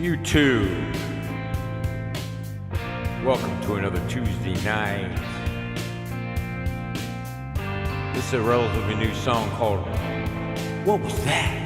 You too. Welcome to another Tuesday night. This is a relatively new song called What Was That?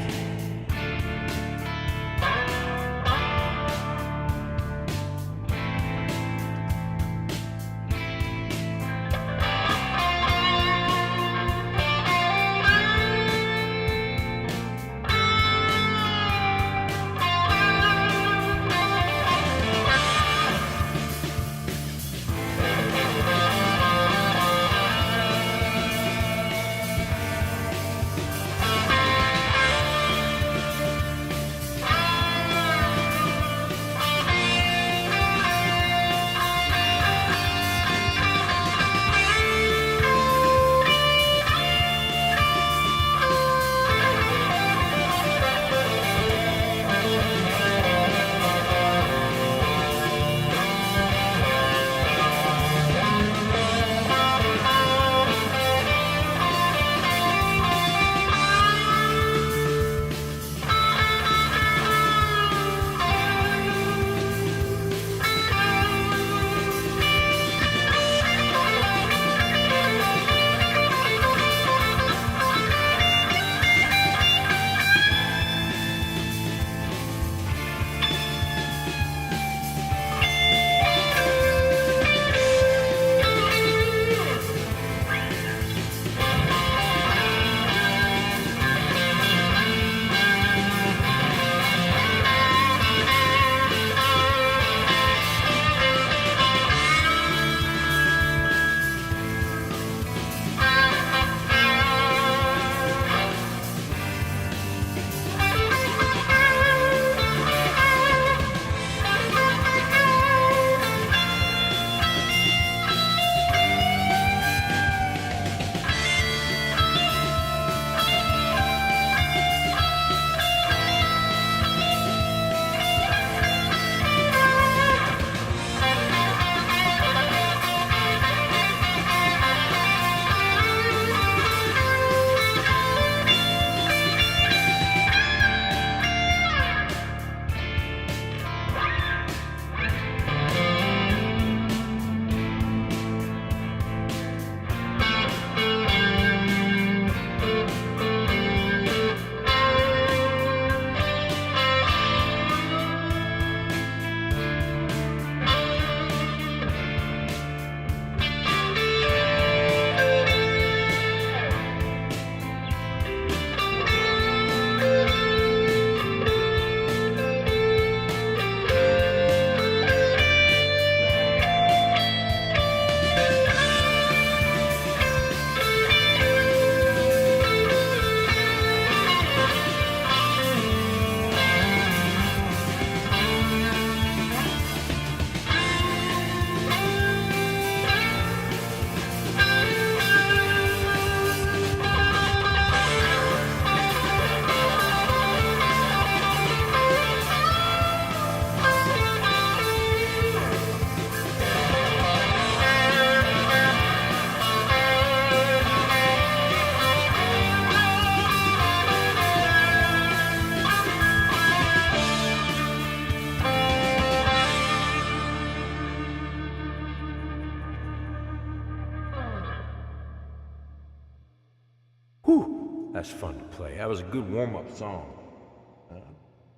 Whew, that's fun to play. That was a good warm-up song.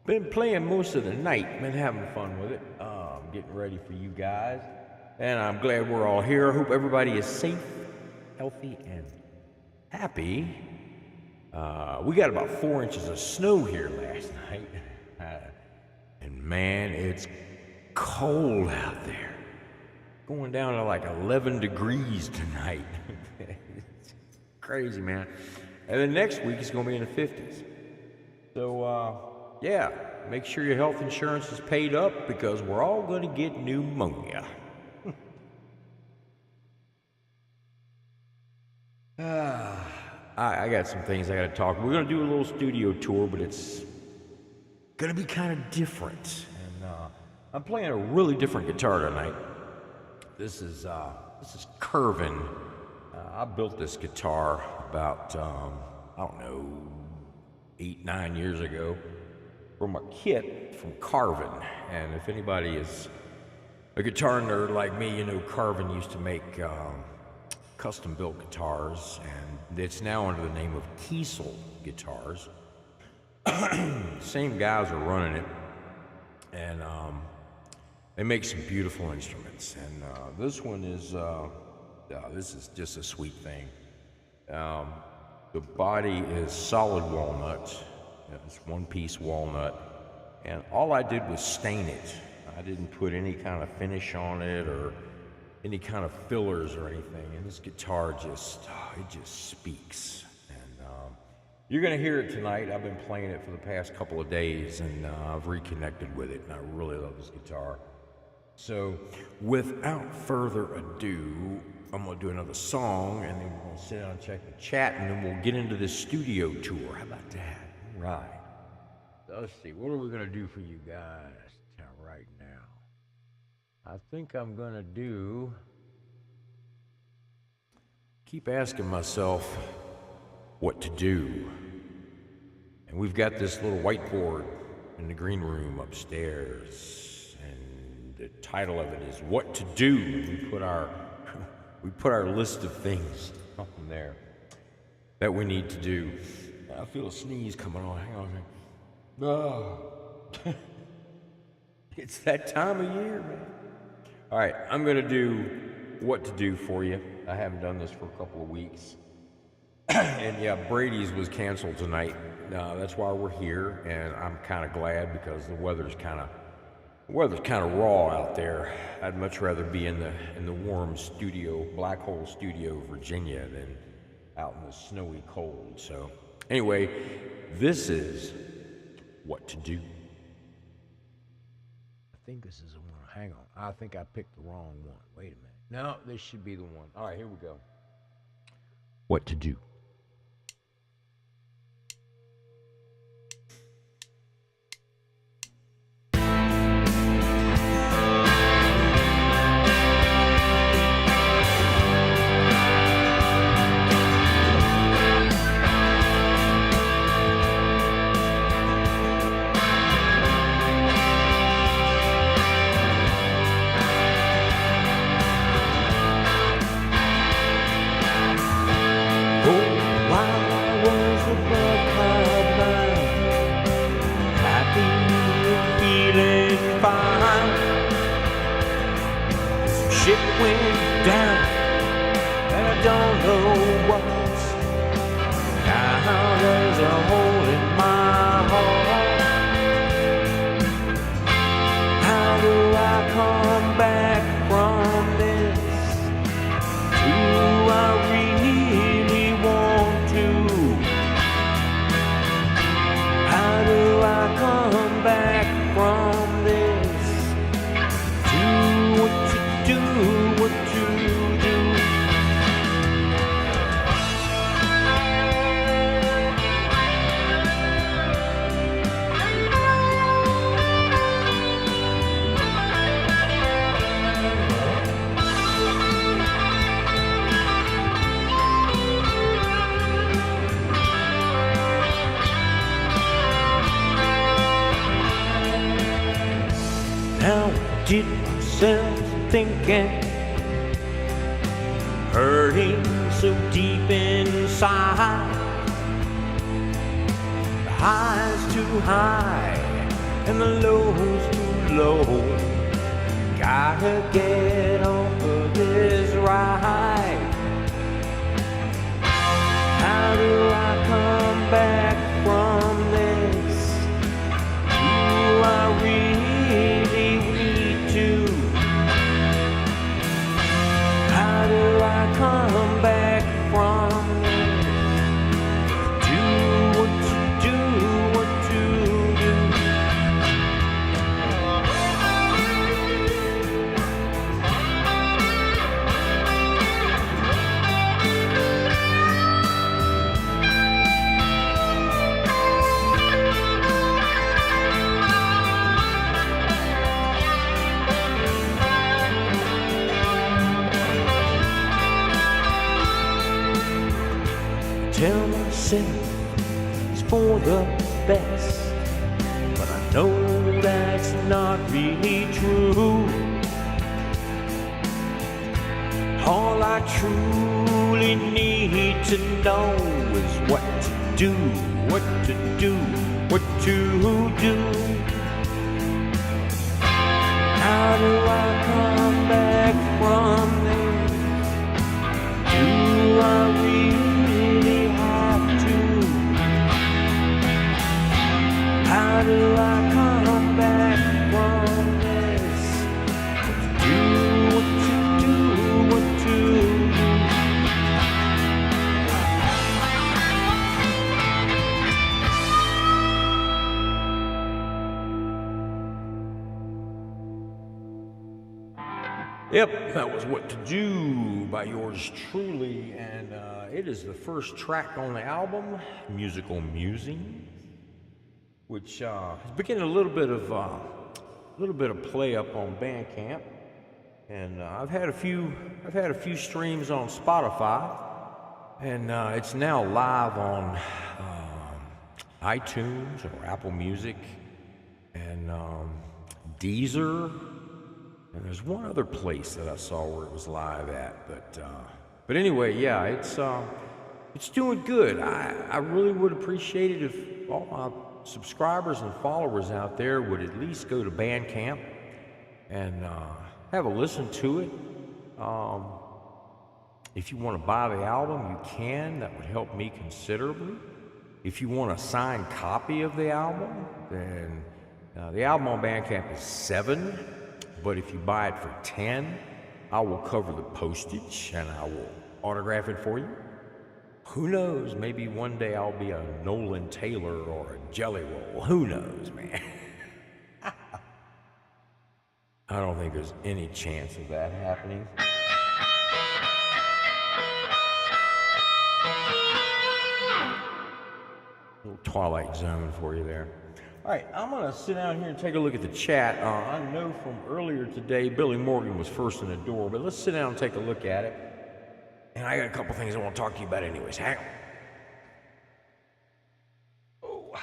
Been playing most of the night, been having fun with it. I'm getting ready for you guys. And I'm glad we're all here. I hope everybody is safe, healthy, and happy. We got about 4 inches of snow here last night. And man, it's cold out there. Going down to like 11 degrees tonight. It's crazy, man. And then next week it's going to be in the 50s. So, yeah, make sure your health insurance is paid up because we're all going to get pneumonia. I got some things I got to talk. We're going to do a little studio tour, but it's going to be kind of different. And I'm playing a really different guitar tonight. This is Curvin. I built this guitar about, I don't know, 8-9 years ago. from a kit from Carvin. And if anybody is a guitar nerd like me, you know Carvin used to make custom-built guitars, and it's now under the name of Kiesel Guitars. Same guys are running it, and they make some beautiful instruments. And this one is this is just a sweet thing. The body is solid walnut. It's one-piece walnut, and all I did was stain it. I didn't put any kind of finish on it or any kind of fillers or anything. And this guitar just speaks. And you're gonna hear it tonight. I've been playing it for the past couple of days, and I've reconnected with it, and I really love this guitar. So without further ado, I'm gonna do another song, and then we're gonna sit down and check the chat, and then we'll get into this studio tour. How about that? All right. So let's see, what are we gonna do for you guys right now? I think I'm gonna keep asking myself what to do. And we've got this little whiteboard in the green room upstairs, and the title of it is What to Do. We put our list of things on there that we need to do. I feel a sneeze coming on. Hang on. Oh. It's that time of year, man. All right, I'm gonna do what to do for you. I haven't done this for a couple of weeks. And yeah, Brady's was canceled tonight. That's why we're here, and I'm kind of glad because the weather's kind of raw out there. I'd much rather be in the warm studio, Black Hole Studio, Virginia, than out in the snowy cold. So anyway, this is what to do. I think this is the one. Hang on. I think I picked the wrong one. Wait a minute. No, this should be the one. All right, here we go. What to do. Shit went down, and I don't know what's. Now there's a hole in my heart. How do I come back from this? Do I really want to? How do I come back from this? Do what you do. Now I did myself thinking, hurting so deep inside. The high's too high and the low's too low. Gotta get off of this ride. How do I come back from this? Do I really need to? How do I come back from this? Do what you do, what you do. Tell myself it's for the best, but I No, that's not really true. All I truly need to know is what to do, what to do, what to do. How do I come back from this? Do I really have to? How do I come back from this? What to do, what to do. Yep, that was What to Do by yours truly, and it is the first track on the album, Musical Musings, which has been getting a little bit of play up on BandCamp, and I've had a few streams on Spotify, and it's now live on iTunes or Apple Music and Deezer. And there's one other place that I saw where it was live at, but anyway, yeah, it's doing good. I really would appreciate it if all my subscribers and followers out there would at least go to BandCamp and have a listen to it. If you want to buy the album, you can. That would help me considerably. If you want a signed copy of the album, then the album on BandCamp is $7. But if you buy it for $10, I will cover the postage and I will autograph it for you. Who knows? Maybe one day I'll be a Nolan Taylor or a Jelly Roll. Who knows, man? I don't think there's any chance of that happening. A little Twilight Zone for you there. All right, I'm going to sit down here and take a look at the chat. I know from earlier today, Billy Morgan was first in the door, but let's sit down and take a look at it. And I got a couple things I want to talk to you about anyways. Hang on.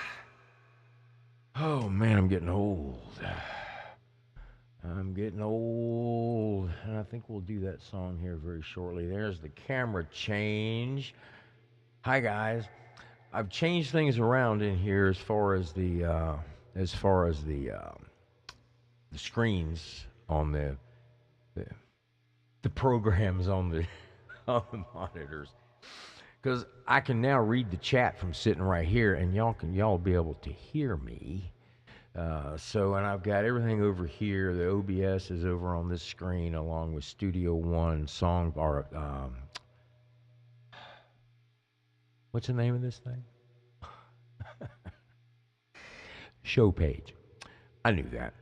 Oh, man, I'm getting old. I'm getting old. And I think we'll do that song here very shortly. There's the camera change. Hi, guys. I've changed things around in here as far as the screens on the programs on the monitors, because I can now read the chat from sitting right here, and y'all be able to hear me. And I've got everything over here. The OBS is over on this screen, along with Studio One song or what's the name of this thing? Show page. I knew that.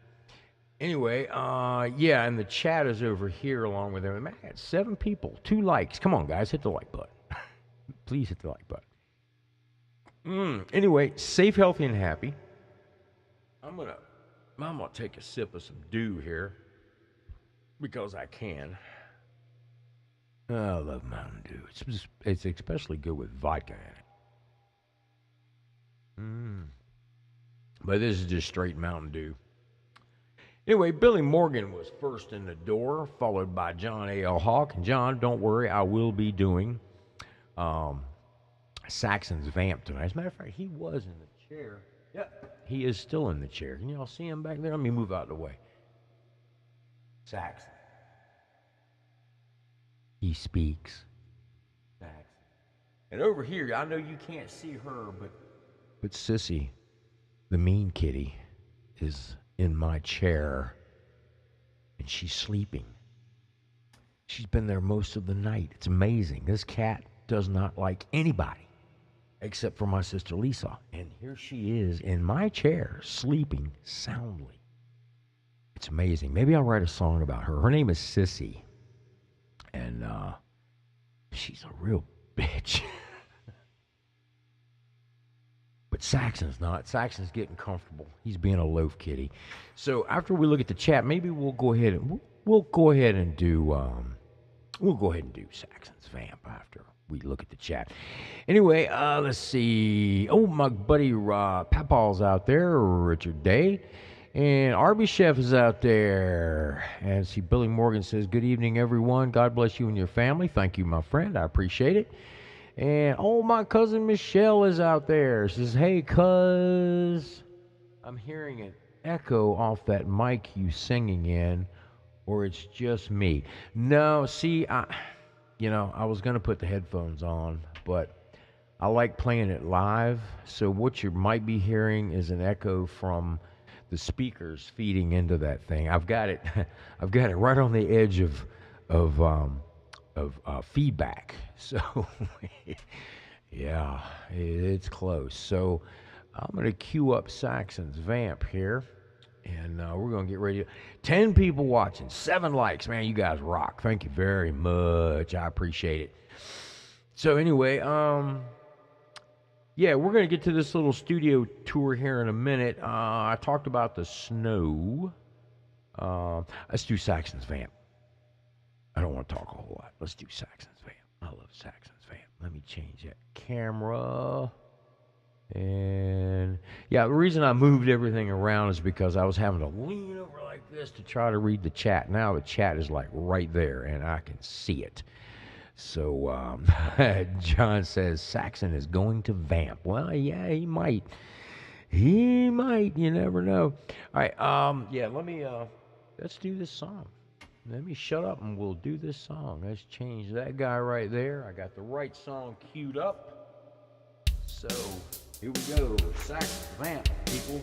Anyway, yeah, and the chat is over here along with them. Man, 7 people, 2 likes. Come on, guys, hit the like button. Please hit the like button. Anyway, safe, healthy, and happy. I'm gonna take a sip of some dew here because I can. I love Mountain Dew. It's especially good with vodka in it. But this is just straight Mountain Dew. Anyway, Billy Morgan was first in the door, followed by John A.L. Hawk. And John, don't worry, I will be doing Saxon's Vamp tonight. As a matter of fact, he was in the chair. Yep, he is still in the chair. Can y'all see him back there? Let me move out of the way. Saxon. He speaks. And over here, I know you can't see her, but Sissy, the mean kitty, is in my chair, and she's sleeping. She's been there most of the night. It's amazing. This cat does not like anybody except for my sister Lisa. And here she is in my chair, sleeping soundly. It's amazing. Maybe I'll write a song about her. Her name is Sissy. And she's a real bitch. But Saxon's not. Saxon's getting comfortable. He's being a loaf kitty. So after we look at the chat, maybe we'll go ahead and do Saxon's Vamp we look at the chat. Anyway, let's see. Oh, my buddy Papaw's out there, Richard Day. And Arby Chef is out there. And see, Billy Morgan says, good evening, everyone. God bless you and your family. Thank you, my friend. I appreciate it. And, oh, my cousin Michelle is out there. She says, hey, cuz, I'm hearing an echo off that mic you singing in, or it's just me. No, see, I was going to put the headphones on, but I like playing it live. So what you might be hearing is an echo from the speakers feeding into that thing. I've got it right on the edge of feedback. So yeah, it's close. So I'm going to cue up Saxon's vamp here, and we're going to get ready. 10 people watching, 7 likes. Man, you guys rock. Thank you very much. I appreciate it. So anyway, yeah, we're going to get to this little studio tour here in a minute. I talked about the snow. Let's do Saxon's vamp. I don't want to talk a whole lot. Let's do Saxon's vamp. I love Saxon's vamp. Let me change that camera. And yeah, the reason I moved everything around is because I was having to lean over like this to try to read the chat. Now the chat is like right there and I can see it. So John says Saxon is going to vamp. Well, yeah, he might. He might. You never know. All right. Yeah. Let's do this song. Let me shut up and we'll do this song. Let's change that guy right there. I got the right song queued up. So here we go. Saxon vamp, people.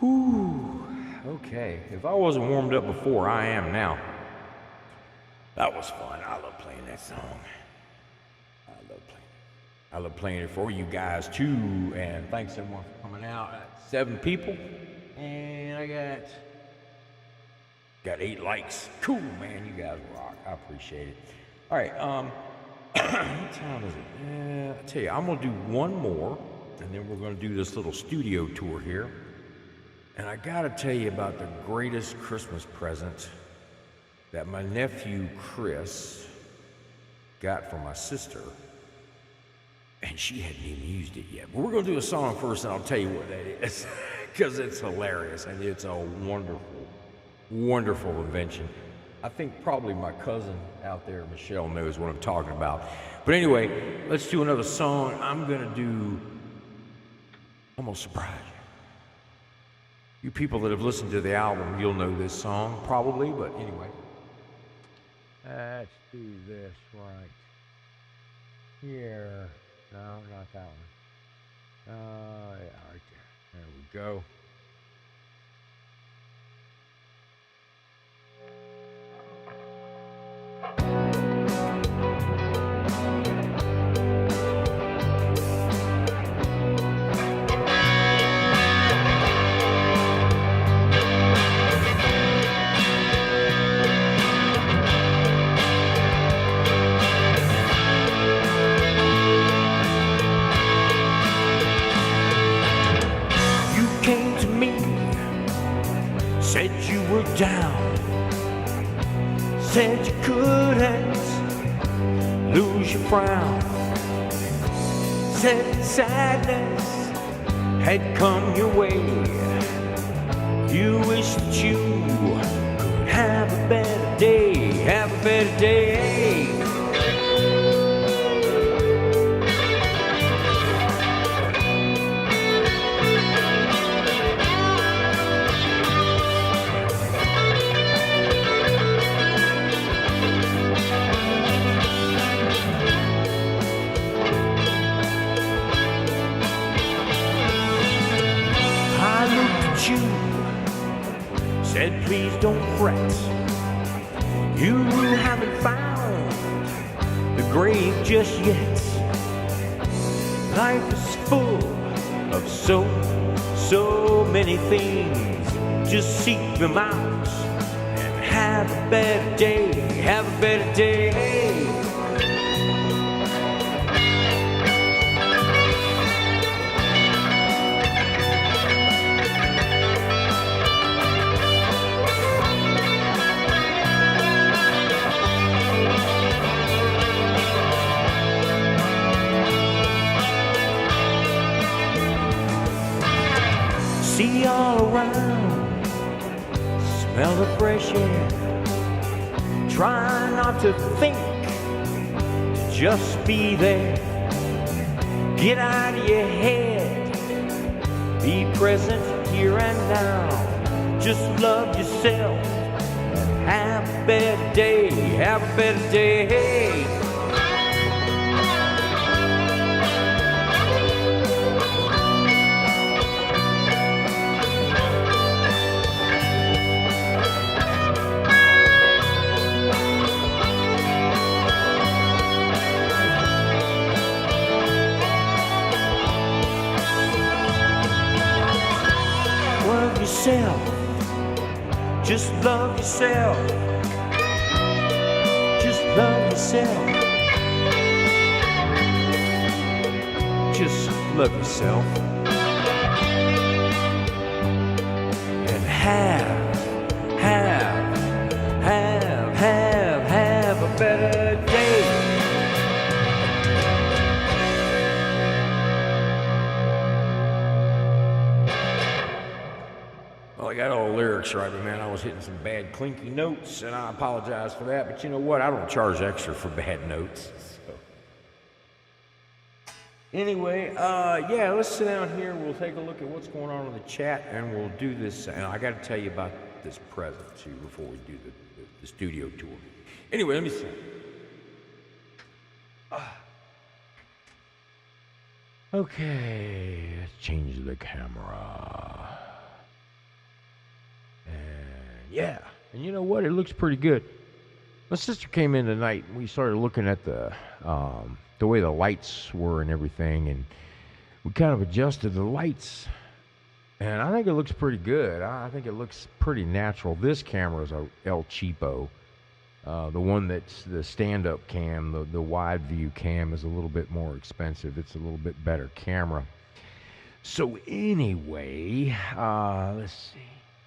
Whew. Okay. If I wasn't warmed up before, I am now. That was fun. I love playing that song. I love playing it for you guys too. And thanks everyone for coming out. 7 people. And I got 8 likes. Cool, man. You guys rock. I appreciate it. All right. What time is it? I tell you, I'm gonna do one more, and then we're gonna do this little studio tour here. And I gotta tell you about the greatest Christmas present that my nephew Chris got from my sister, and she hadn't even used it yet. But we're gonna do a song first, and I'll tell you what that is, because it's hilarious and it's a wonderful, wonderful invention. I think probably my cousin out there, Michelle, knows what I'm talking about. But anyway, let's do another song. I'm gonna surprise you. You people that have listened to the album, you'll know this song probably, but anyway. Let's do this right here. No, not that one. Yeah, right there. There we go. Said you were down, said you couldn't lose your frown, said sadness had come your way. You wish that you could have a better day, have a better day. Said please don't fret, you haven't found the grave just yet. Life is full of so many things. Just seek them out and have a better day, have a better day. See all around, smell the fresh air. Try not to think, just be there. Get out of your head, be present here and now. Just love yourself, have a better day, have a better day. Yourself, just love yourself, just love yourself, just love yourself, and have a better day. I got all the lyrics right, but man, I was hitting some bad clinky notes, and I apologize for that. But you know what? I don't charge extra for bad notes. So. Anyway, yeah, let's sit down here. We'll take a look at what's going on in the chat, and we'll do this. And I got to tell you about this present too before we do the studio tour. Anyway, let me see. Okay, let's change the camera. Yeah. And you know what? It looks pretty good. My sister came in tonight, and we started looking at the way the lights were and everything, and we kind of adjusted the lights, and I think it looks pretty good. I think it looks pretty natural. This camera is a El Cheapo. The one that's the stand-up cam, the wide view cam, is a little bit more expensive. It's a little bit better camera. So anyway, let's see.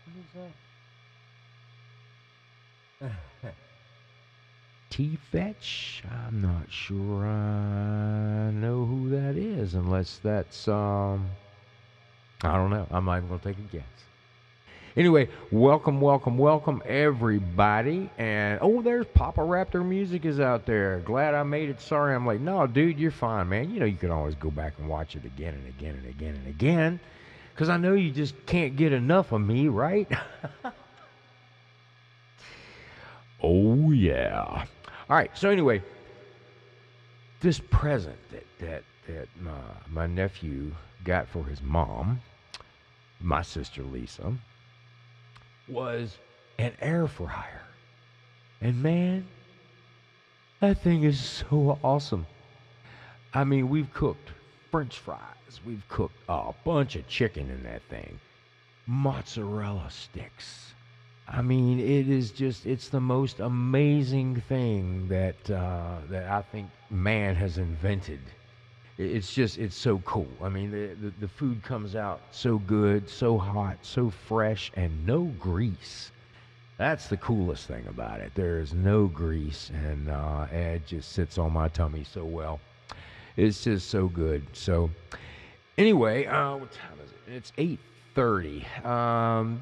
What is that? T-Fetch? I'm not sure I know who that is, unless that's, I don't know. I'm not even going to take a guess. Anyway, welcome, everybody. And, oh, there's Papa Raptor Music is out there. Glad I made it. Sorry I'm late. No, dude, you're fine, man. You know you can always go back and watch it again and again and again and again. Because I know you just can't get enough of me, right? Oh, yeah. All right, so anyway, this present that my nephew got for his mom, my sister Lisa, was an air fryer. And man, that thing is so awesome. I mean, we've cooked French fries. We've cooked a bunch of chicken in that thing. Mozzarella sticks. I mean, it's the most amazing thing that I think man has invented. It's so cool. I mean, the food comes out so good, so hot, so fresh, and no grease. That's the coolest thing about it. There is no grease, and it just sits on my tummy so well. It's just so good. So, anyway, what time is it? It's 8:30.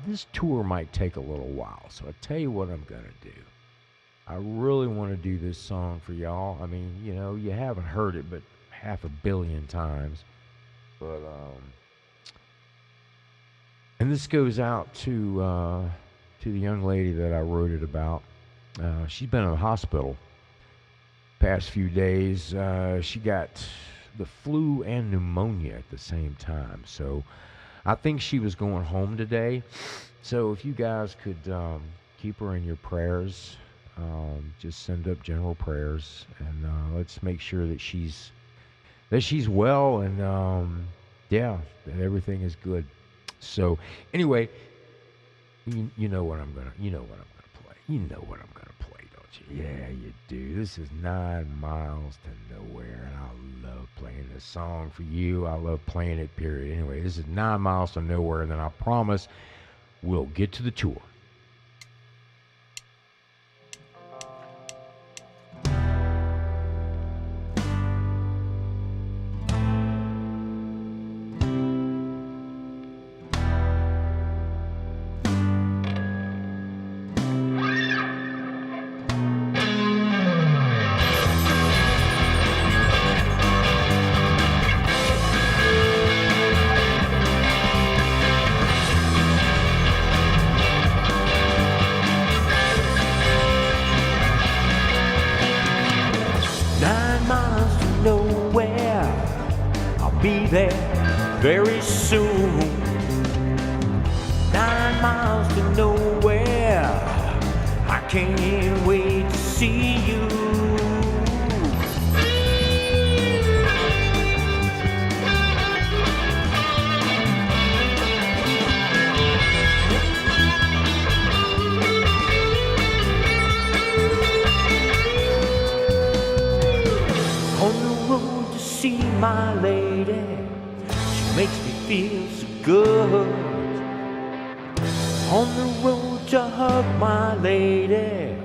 This tour might take a little while, so I'll tell you what I'm going to do. I really want to do this song for y'all. I mean, you know, you haven't heard it but 500 million times. But, and this goes out to the young lady that I wrote it about. She's been in the hospital past few days. She got the flu and pneumonia at the same time, so I think she was going home today. So if you guys could keep her in your prayers, just send up general prayers, and let's make sure that she's well, and yeah, that everything is good. So anyway, you know what I'm gonna play. You know what I'm gonna play, don't you? Yeah, you do. This is 9 Miles to Nowhere, and I love playing this song for you. I love playing it, period. Anyway, this is 9 Miles to Nowhere, and then I promise we'll get to the tour. Very soon, 9 miles to nowhere. I can't wait to see you. On the road to see my lady, makes me feel so good. On the road to hug my lady,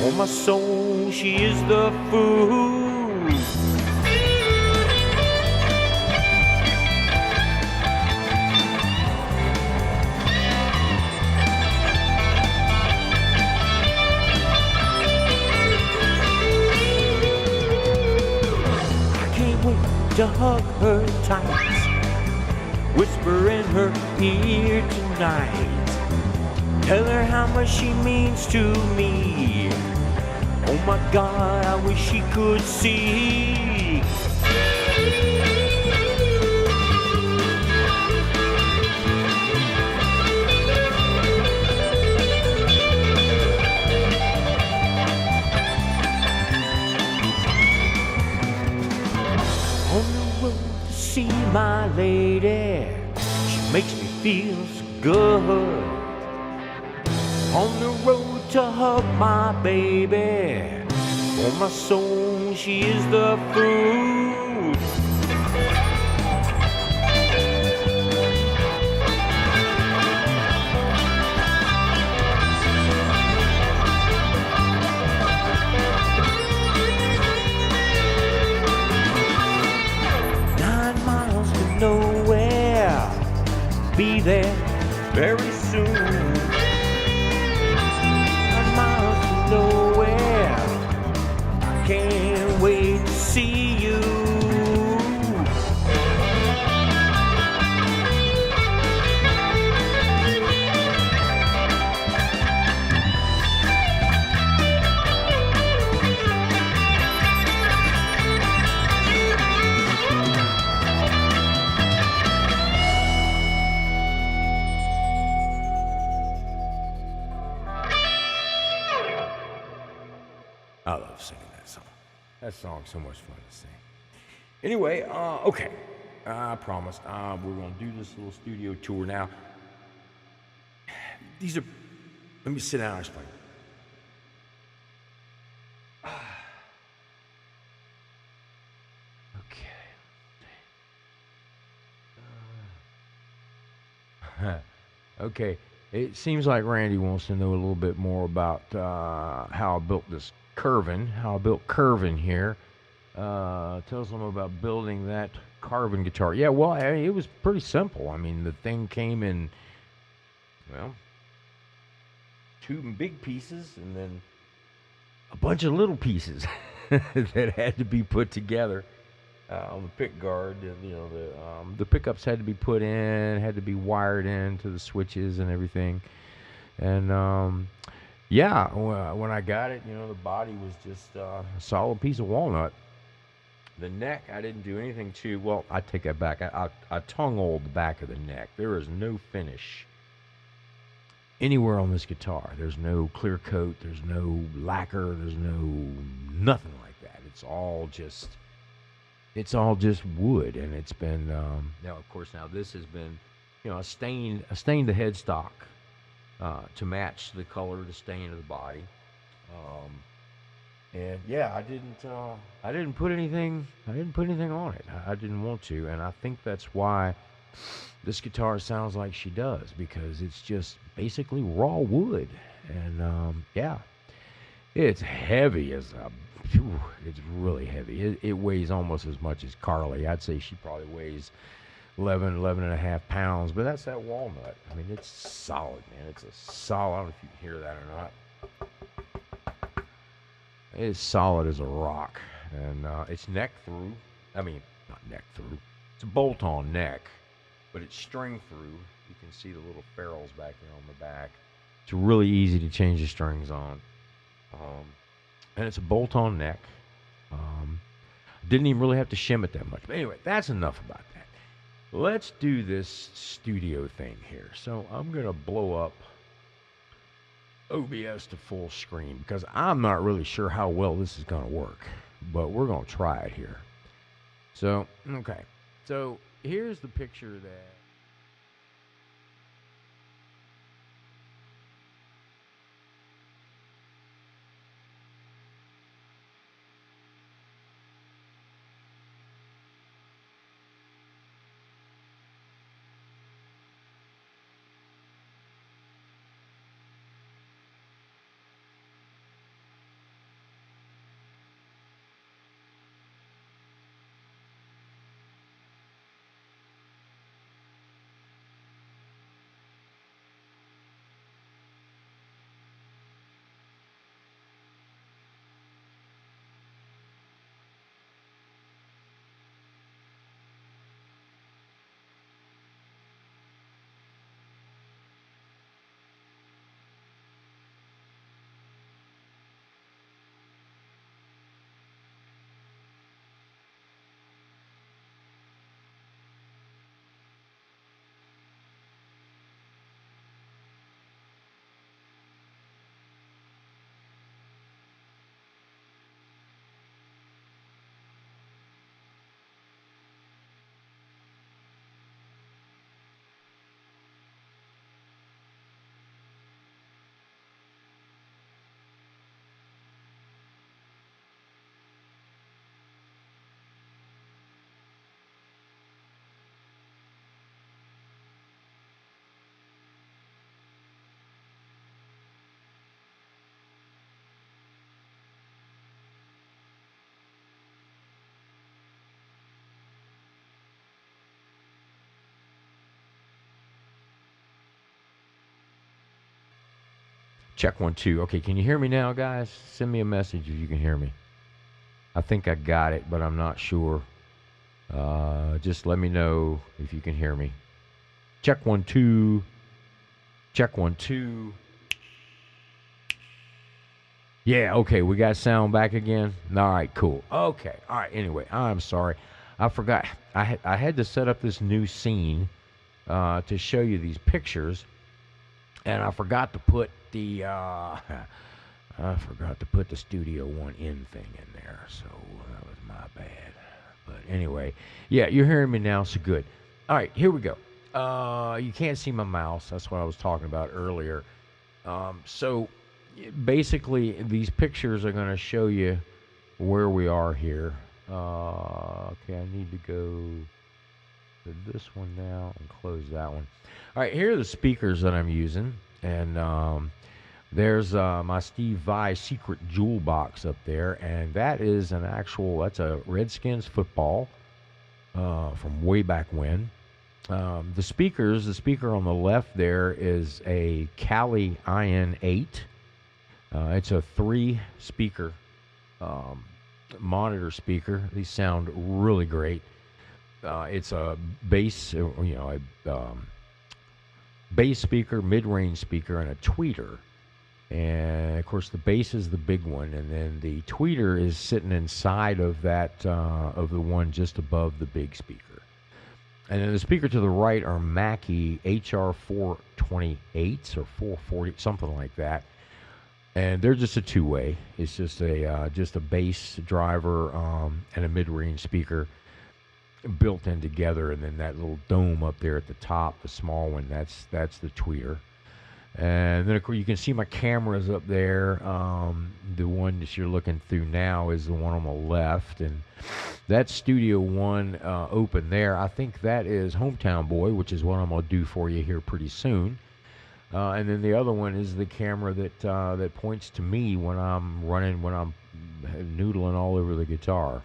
for my soul she is the food. I can't wait to hug her tight, whisper in her ear tonight, tell her how much she means to me. Oh my God, I wish she could see. lady, she makes me feel so good. On the road to hug my baby, for my soul she is the food. 9 miles to nowhere, be there very soon. 9 miles to nowhere, I can't wait to see you. I love singing that song. That song's so much fun to sing. Anyway, okay. I promised we're going to do this little studio tour now. These are... Let me sit down and explain. Okay. Okay. It seems like Randy wants to know a little bit more about how I built this how I built Curvin here. Tells them about building that Carvin guitar. Yeah, well, it was pretty simple. I mean, the thing came in, well, 2 big pieces and then a bunch of little pieces that had to be put together on the pick guard. You know, the pickups had to be put in, had to be wired into the switches and everything. And yeah, when I got it, you know, the body was just a solid piece of walnut. The neck, I didn't do anything to. Well, I take that back. I tongue-oiled the back of the neck. There is no finish anywhere on this guitar. There's no clear coat. There's no lacquer. There's nothing like that. It's all just wood, and it's been now. Of course, now this has been, you know, I stained the headstock to match the color, the stain of the body. And yeah, I didn't put anything on it. I didn't want to, and I think that's why this guitar sounds like she does, because it's just basically raw wood. And yeah, it's heavy as it's really heavy. It weighs almost as much as Carly. I'd say she probably weighs 11 and a half pounds, but that's that walnut. I mean, it's solid, man. It's a solid. I don't know if you can hear that or not. It's solid as a rock, and it's neck through. I mean, not neck through. It's a bolt-on neck, but it's string through. You can see the little ferrules back there on the back. It's really easy to change the strings on, and it's a bolt-on neck. Didn't even really have to shim it that much. But anyway, that's enough about that. Let's do this studio thing here. So I'm gonna blow up OBS to full screen, because I'm not really sure how well this is going to work, but we're going to try it here. So, okay. So, here's the picture that Check 1 2. Okay, can you hear me now, guys? Send me a message if you can hear me. I think I got it, but I'm not sure. Just let me know if you can hear me. Check 1 2. Check 1 2. Yeah, okay, we got sound back again. All right, cool. Okay, all right. Anyway, I'm sorry, I forgot. I had to set up this new scene to show you these pictures, and I forgot to put the Studio One in thing in there. So that was my bad. But anyway, yeah, you're hearing me now, so good. All right, here we go. You can't see my mouse. That's what I was talking about earlier. So basically, these pictures are going to show you where we are here. Okay, I need to go to this one now and close that one. All right, here are the speakers that I'm using. And there's my Steve Vai secret jewel box up there. And that is that's a Redskins football from way back when. The speaker on the left there is a Kellie IN8. It's a 3-speaker monitor speaker. These sound really great. It's a bass, bass speaker, mid-range speaker, and a tweeter. And of course, the bass is the big one, and then the tweeter is sitting inside of that of the one just above the big speaker. And then the speaker to the right are Mackie HR428s or 440, something like that. And they're just a 2-way. It's just a bass driver and a mid-range speaker built in together, and then that little dome up there at the top, the small one, that's the tweeter. And then of course you can see my cameras up there. The one that you're looking through now is the one on the left, and that's Studio One open there. I think that is Hometown Boy, which is what I'm gonna do for you here pretty soon. And then the other one is the camera that points to me when I'm noodling all over the guitar.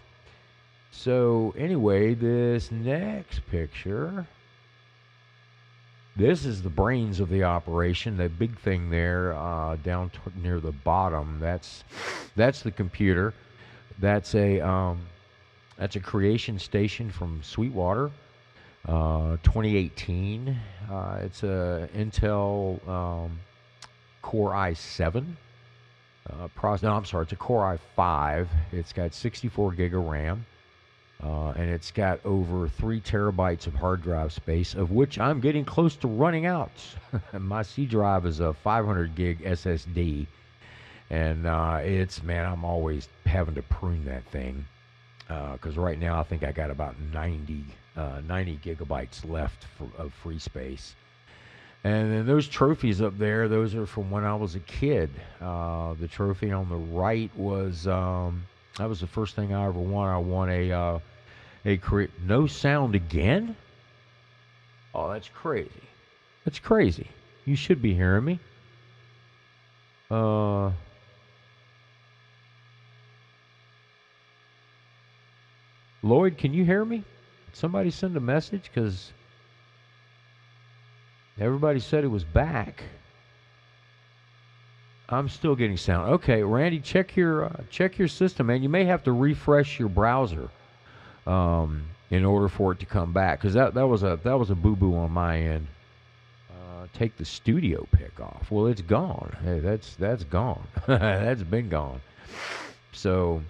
So anyway, this next picture, this is the brains of the operation. That big thing there down near the bottom, that's the computer. That's a Creation Station from Sweetwater, 2018. It's a Intel Core i7. It's a Core i5. It's got 64 gig of RAM. And it's got over 3 terabytes of hard drive space, of which I'm getting close to running out. My C drive is a 500 gig SSD, and I'm always having to prune that thing, because right now I think I got about 90 gigabytes left of free space. And then those trophies up there, those are from when I was a kid. The trophy on the right was that was the first thing I ever won. I won a No Sound Again? Oh, that's crazy. That's crazy. You should be hearing me. Lloyd, can you hear me? Somebody send a message, because everybody said it was back. I'm still getting sound. Okay, Randy, check your system, man. You may have to refresh your browser in order for it to come back, because that was a boo-boo on my end. Take the studio pick off. Well, it's gone. Hey, that's gone. That's been gone. So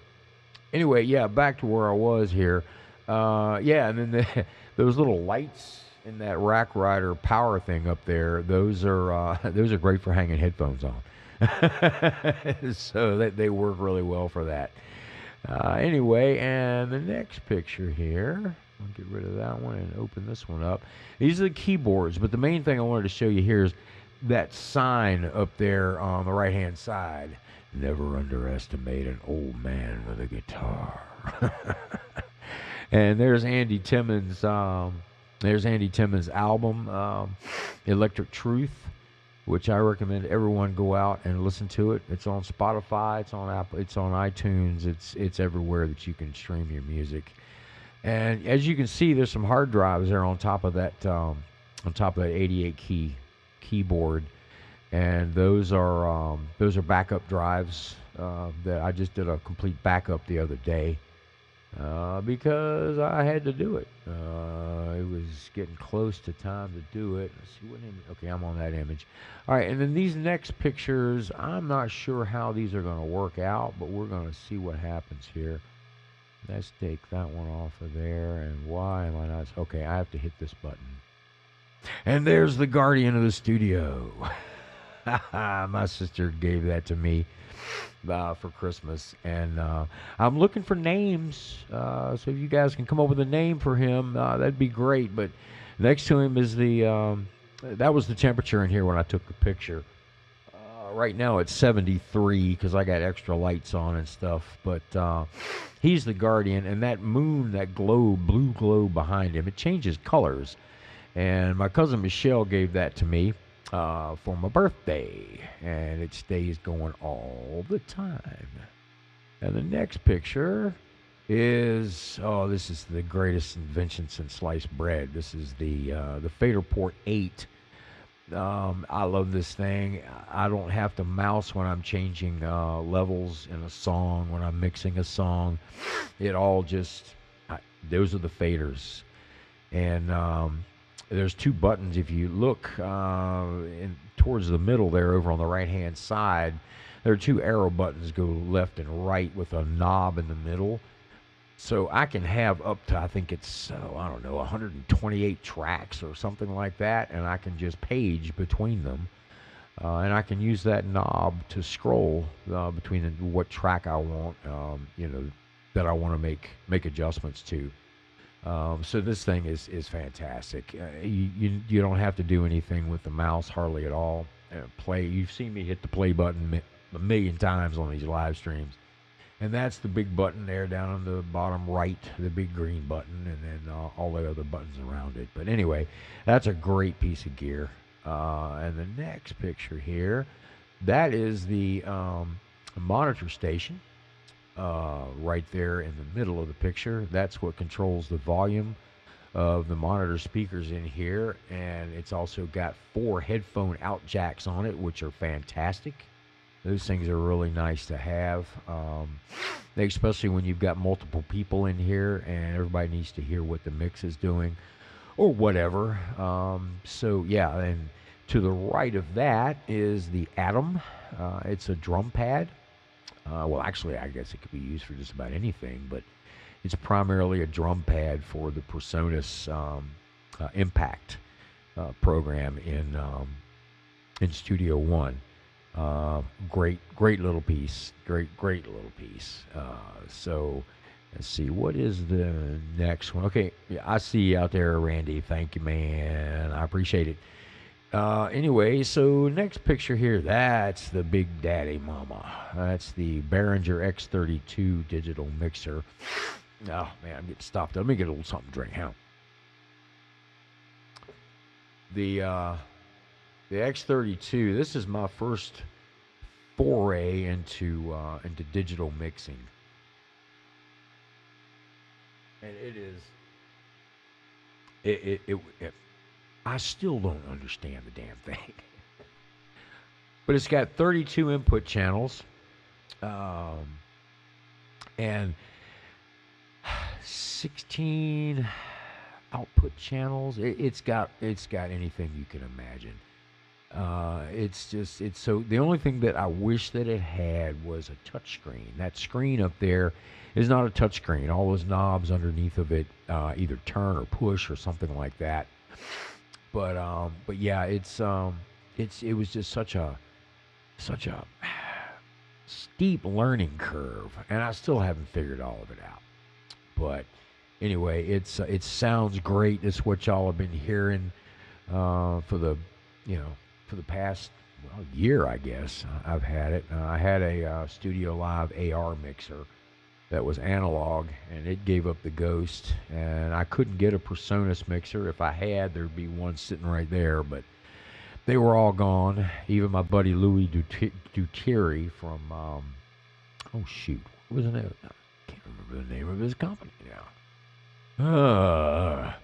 anyway, yeah, back to where I was here. And then those little lights in that Rack Rider power thing up there, those are great for hanging headphones on. So they work really well for that. Anyway, and the next picture here, I'll get rid of that one and open this one up. These are the keyboards, but the main thing I wanted to show you here is that sign up there on the right-hand side. Never underestimate an old man with a guitar. And there's Andy Timmons' album, Electric Truth, which I recommend everyone go out and listen to it. It's on Spotify, it's on Apple, it's on iTunes, it's everywhere that you can stream your music. And as you can see, there's some hard drives there on top of that 88 keyboard. and those are backup drives that I just did a complete backup the other day because I had to do it. It was getting close to time to do it. Let's see what image. Okay, I'm on that image. All right, and then these next pictures, I'm not sure how these are going to work out, but we're going to see what happens here. Let's take that one off of there. And why am I not? Okay, I have to hit this button. And there's the guardian of the studio. My sister gave that to me for Christmas, and I'm looking for names. So if you guys can come up with a name for him, that'd be great. But next to him is that was the temperature in here when I took the picture. Right now it's 73 because I got extra lights on and stuff. But he's the guardian, and that moon, that globe, blue globe behind him, it changes colors. And my cousin Michelle gave that to me for my birthday, and it stays going all the time. And the next picture is, this is the greatest invention since sliced bread. This is the Faderport 8. I love this thing. I don't have to mouse when I'm changing levels in a song, when I'm mixing a song. It all just, those are the faders. And there's two buttons. If you look towards the middle there over on the right-hand side, there are two arrow buttons go left and right with a knob in the middle. So I can have up to, I think it's, 128 tracks or something like that, and I can just page between them. And I can use that knob to scroll between what track I want, that I want to make adjustments to. So this thing is fantastic. You don't have to do anything with the mouse hardly at all. You've seen me hit the play button a million times on these live streams. And that's the big button there down on the bottom right, the big green button, and then all the other buttons around it. But anyway, that's a great piece of gear. And the next picture here, that is the monitor station right there in the middle of the picture. That's what controls the volume of the monitor speakers in here. And it's also got 4 headphone out jacks on it, which are fantastic. Those things are really nice to have, especially when you've got multiple people in here and everybody needs to hear what the mix is doing or whatever. So, yeah, and to the right of that is the Atom. It's a drum pad. Well, actually, I guess it could be used for just about anything, but it's primarily a drum pad for the PreSonus Impact program in Studio One. Great little piece. Great little piece. So let's see, what is the next one? Okay, yeah, I see you out there, Randy. Thank you, man. I appreciate it. Anyway, so next picture here, that's the Big Daddy Mama. That's the Behringer X32 digital mixer. Oh, man, I'm getting stopped. Let me get a little something to drink. Hang on. The X32, this is my first foray into digital mixing. And I still don't understand the damn thing. But it's got 32 input channels and 16 output channels. It's got anything you can imagine. So the only thing that I wish that it had was a touch screen. That screen up there is not a touch screen. All those knobs underneath of it either turn or push or something like that. But yeah, it was just such a steep learning curve, and I still haven't figured all of it out. But anyway, it sounds great. It's what y'all have been hearing for the past year, I guess. I've had it. I had a Studio Live AR mixer that was analog, and it gave up the ghost. And I couldn't get a PreSonus mixer. If I had, there'd be one sitting right there, but they were all gone. Even my buddy Louis Duteri from, what was the name? I can't remember the name of his company now.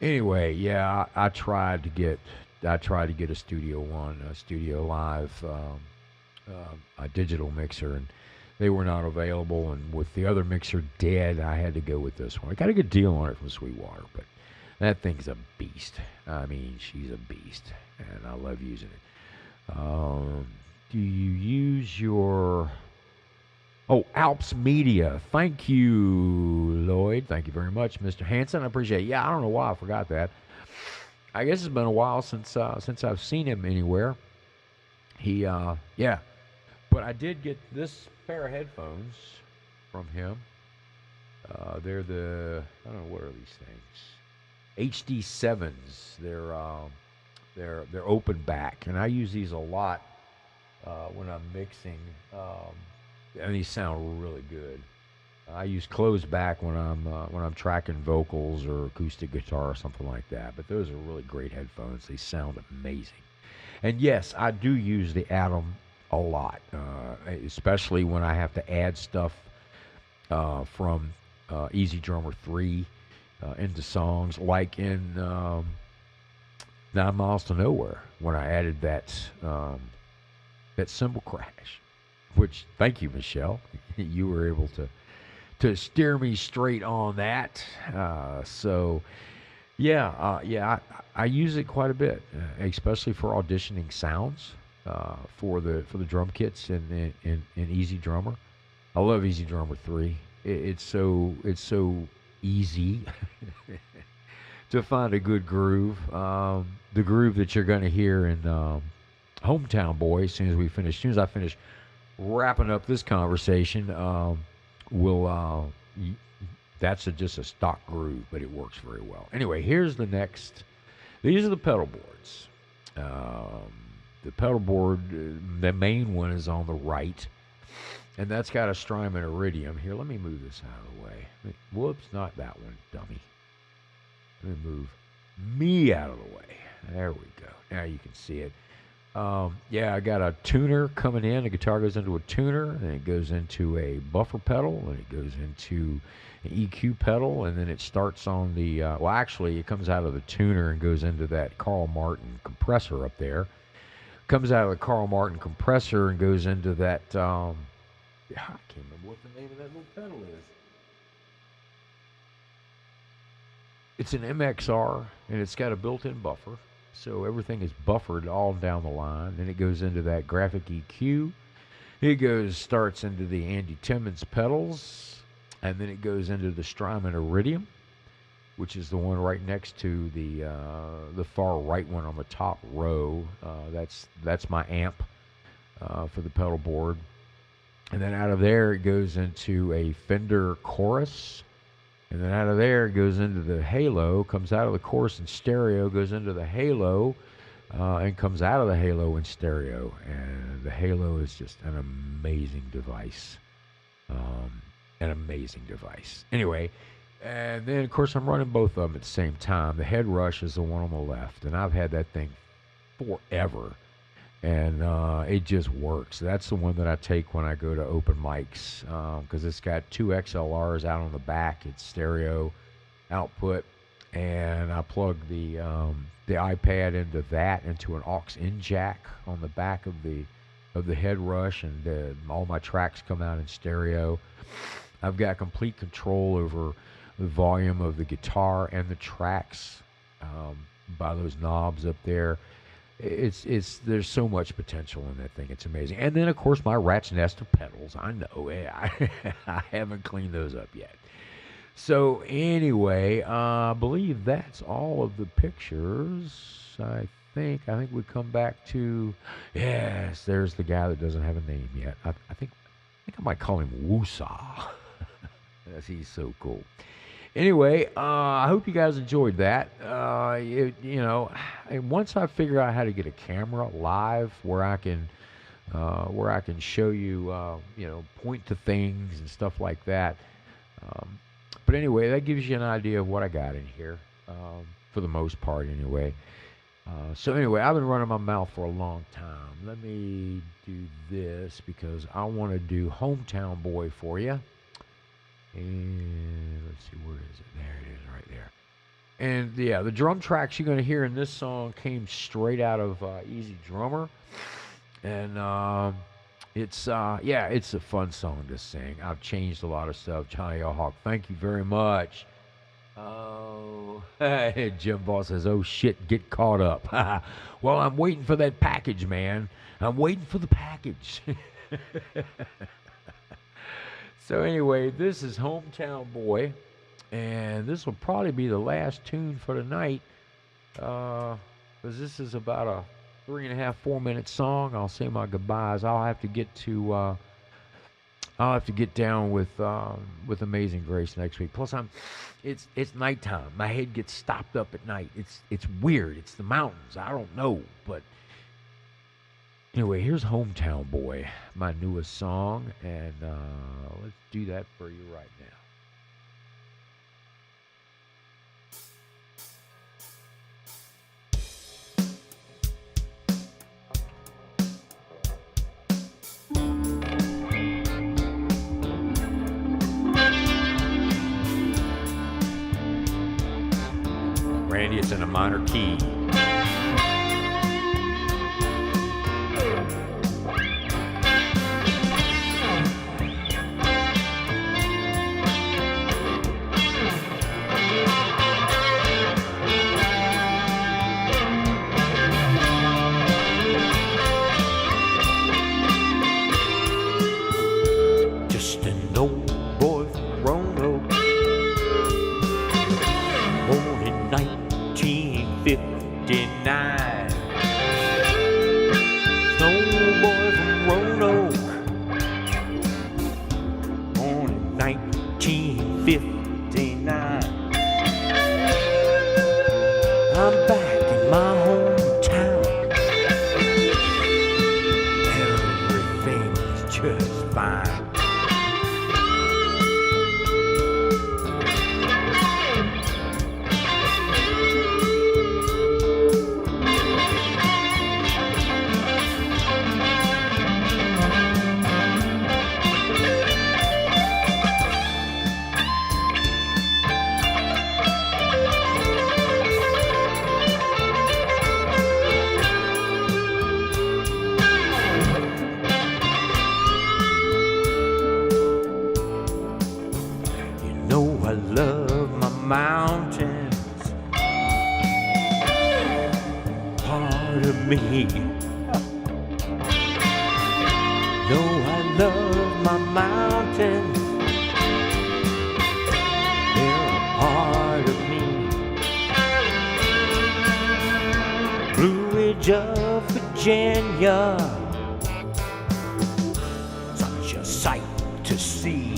Anyway, yeah, I tried to get I tried to get a Studio One, a Studio Live, a digital mixer, and they were not available. And with the other mixer dead, I had to go with this one. I got a good deal on it from Sweetwater, but that thing's a beast. I mean, she's a beast, and I love using it. Do you use your... Oh, Alps Media. Thank you, Lloyd. Thank you very much, Mr. Hanson. I appreciate it. Yeah, I don't know why I forgot that. I guess it's been a while since I've seen him anywhere. Yeah. But I did get this pair of headphones from him. They're I don't know, what are these things? HD7s. They're open back, and I use these a lot when I'm mixing. And these sound really good. I use closed back when I'm tracking vocals or acoustic guitar or something like that. But those are really great headphones. They sound amazing. And yes, I do use the Atom a lot, especially when I have to add stuff from Easy Drummer 3 into songs, like in 9 Miles to Nowhere, when I added that cymbal crash. Which, thank you, Michelle. You were able to steer me straight on that. I use it quite a bit, especially for auditioning sounds for the drum kits in Easy Drummer. I love Easy Drummer 3. It's so easy to find a good groove. The groove that you're going to hear in Hometown Boy, as soon as I finish wrapping up this conversation, that's just a stock groove, but it works very well. Anyway, here's the next. These are the pedal boards. The pedal board, the main one is on the right, and that's got a Strymon Iridium. Here, let me move this out of the way. Whoops, not that one, dummy. Let me move me out of the way. There we go. Now you can see it. I got a tuner coming in. The guitar goes into a tuner, and it goes into a buffer pedal, and it goes into an EQ pedal, and then it starts on the... it comes out of the tuner and goes into that Carl Martin compressor up there. Comes out of the Carl Martin compressor and goes into that... I can't remember what the name of that little pedal is. It's an MXR, and it's got a built-in buffer. So everything is buffered all down the line. Then it goes into that graphic EQ. It starts into the Andy Timmons pedals. And then it goes into the Strymon Iridium, which is the one right next to the far right one on the top row. That's my amp for the pedal board. And then out of there, it goes into a Fender Chorus. And then out of there, it goes into the Halo, comes out of the Chorus in stereo, goes into the Halo, and comes out of the Halo in stereo. And the Halo is just an amazing device. Anyway, and then, of course, I'm running both of them at the same time. The Head Rush is the one on the left, and I've had that thing forever. And it just works. That's the one that I take when I go to open mics, because it's got 2 XLRs out on the back. It's stereo output, and I plug the iPad into an aux-in jack on the back of the Head Rush, and all my tracks come out in stereo. I've got complete control over the volume of the guitar and the tracks by those knobs up there. There's so much potential in that thing. It's amazing. And then, of course, my rat's nest of pedals. I know. I haven't cleaned those up yet. So anyway, I believe that's all of the pictures. I think we come back to, yes, there's the guy that doesn't have a name yet. I think I might call him Woosaw. He's so cool. Anyway, I hope you guys enjoyed that. Once I figure out how to get a camera live where I can show you, point to things and stuff like that. But anyway, that gives you an idea of what I got in here, for the most part, anyway. So anyway, I've been running my mouth for a long time. Let me do this because I want to do Hometown Boy for you. And let's see, where is it? There it is, right there. And yeah, the drum tracks you're going to hear in this song came straight out of Easy Drummer. And it's a fun song to sing. I've changed a lot of stuff. Johnny L. Hawk, thank you very much. Oh, Jim Boss says, oh shit, get caught up. Well, I'm waiting for that package, man. I'm waiting for the package. So anyway, this is Hometown Boy. And this will probably be the last tune for tonight. Because this is about a 3.5, 4-minute song. I'll say my goodbyes. I'll have to get down with Amazing Grace next week. Plus, it's nighttime. My head gets stopped up at night. It's weird. It's the mountains. I don't know, but anyway, here's Hometown Boy, my newest song, and let's do that for you right now. Randy, it's in a minor key. Just an old boy from Roanoke, born in 1959. Old boy from Roanoke, born in 1959. I'm back in my hometown. Everything's just fine. I love my mountains, part of me. No, I love my mountains, they're a part of me. Blue Ridge of Virginia, such a sight to see.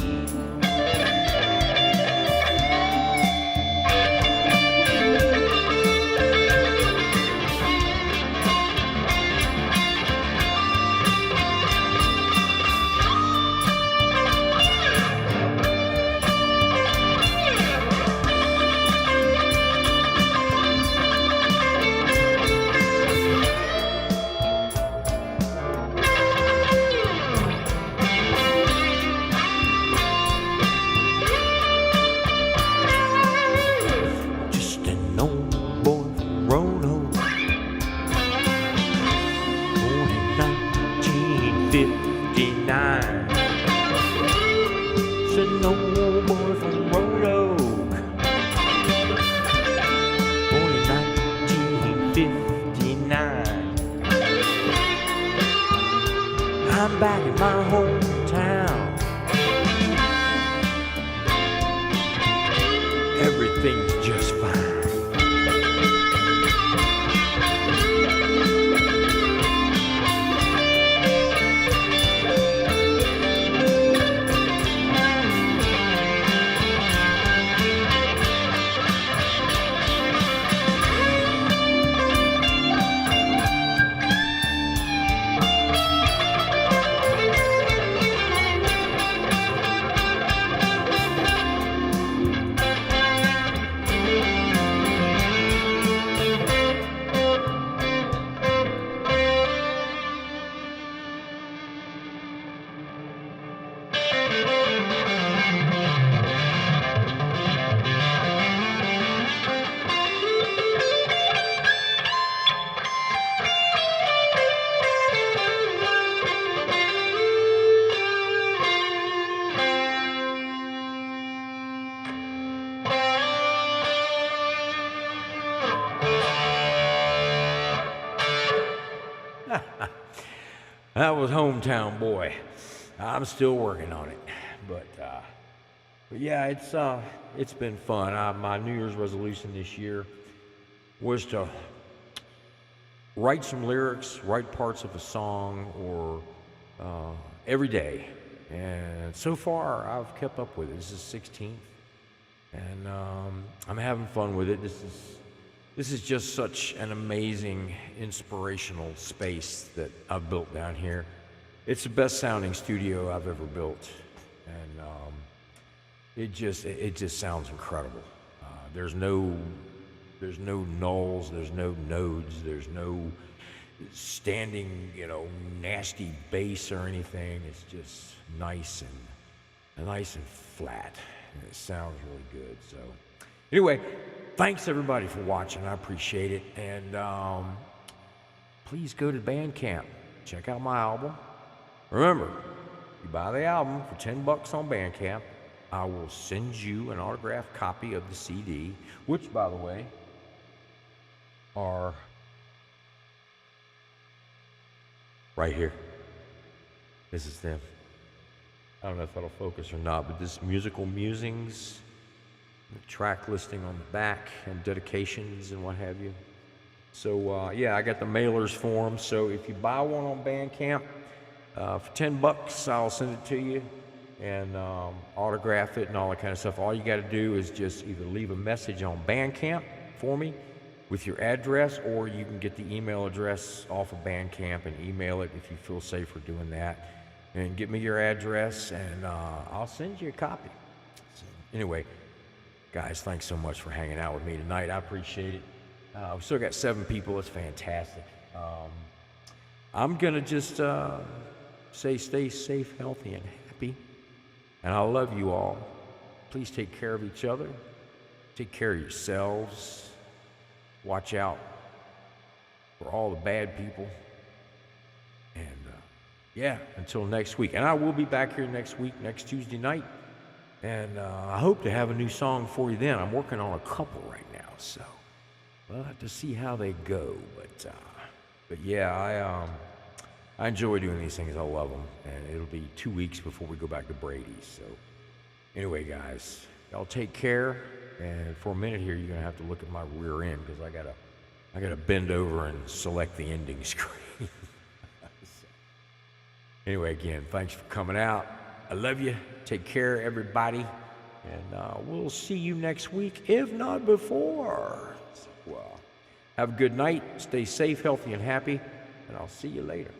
I'm back in my hometown. Everything's just fine. That was Hometown Boy. I'm still working on it, but yeah, it's been fun. My New Year's resolution this year was to write some lyrics, write parts of a song, or every day. And so far, I've kept up with it. This is 16th, and I'm having fun with it. This is just such an amazing, inspirational space that I've built down here. It's the best sounding studio I've ever built, and it just sounds incredible. There's no nulls, there's no nodes, there's no standing, nasty bass or anything. It's just nice and flat, and it sounds really good. So, anyway, thanks everybody for watching. I appreciate it, and please go to BandCamp, check out my album. Remember, you buy the album for $10 on BandCamp, I will send you an autographed copy of the CD, which, by the way, are right here. This is them. I don't know if that'll focus or not, but this Musical Musings, the track listing on the back, and dedications and what have you. So, yeah, I got the mailers for them. So if you buy one on BandCamp, for $10, I'll send it to you and autograph it and all that kind of stuff. All you got to do is just either leave a message on BandCamp for me with your address, or you can get the email address off of BandCamp and email it if you feel safer doing that. And give me your address, and I'll send you a copy. So, anyway, guys, thanks so much for hanging out with me tonight. I appreciate it. We've still got 7 people. It's fantastic. I'm going to just say stay safe, healthy, and happy. And I love you all. Please take care of each other. Take care of yourselves. Watch out for all the bad people. And yeah, until next week. And I will be back here next week, next Tuesday night. And I hope to have a new song for you then. I'm working on a couple right now, so we'll have to see how they go. But yeah, I enjoy doing these things. I love them. And it'll be 2 weeks before we go back to Brady's. So anyway, guys, y'all take care. And for a minute here, you're gonna have to look at my rear end because I gotta bend over and select the ending screen. Anyway, again, thanks for coming out. I love you. Take care, everybody. And we'll see you next week, if not before. Well, have a good night. Stay safe, healthy, and happy. And I'll see you later.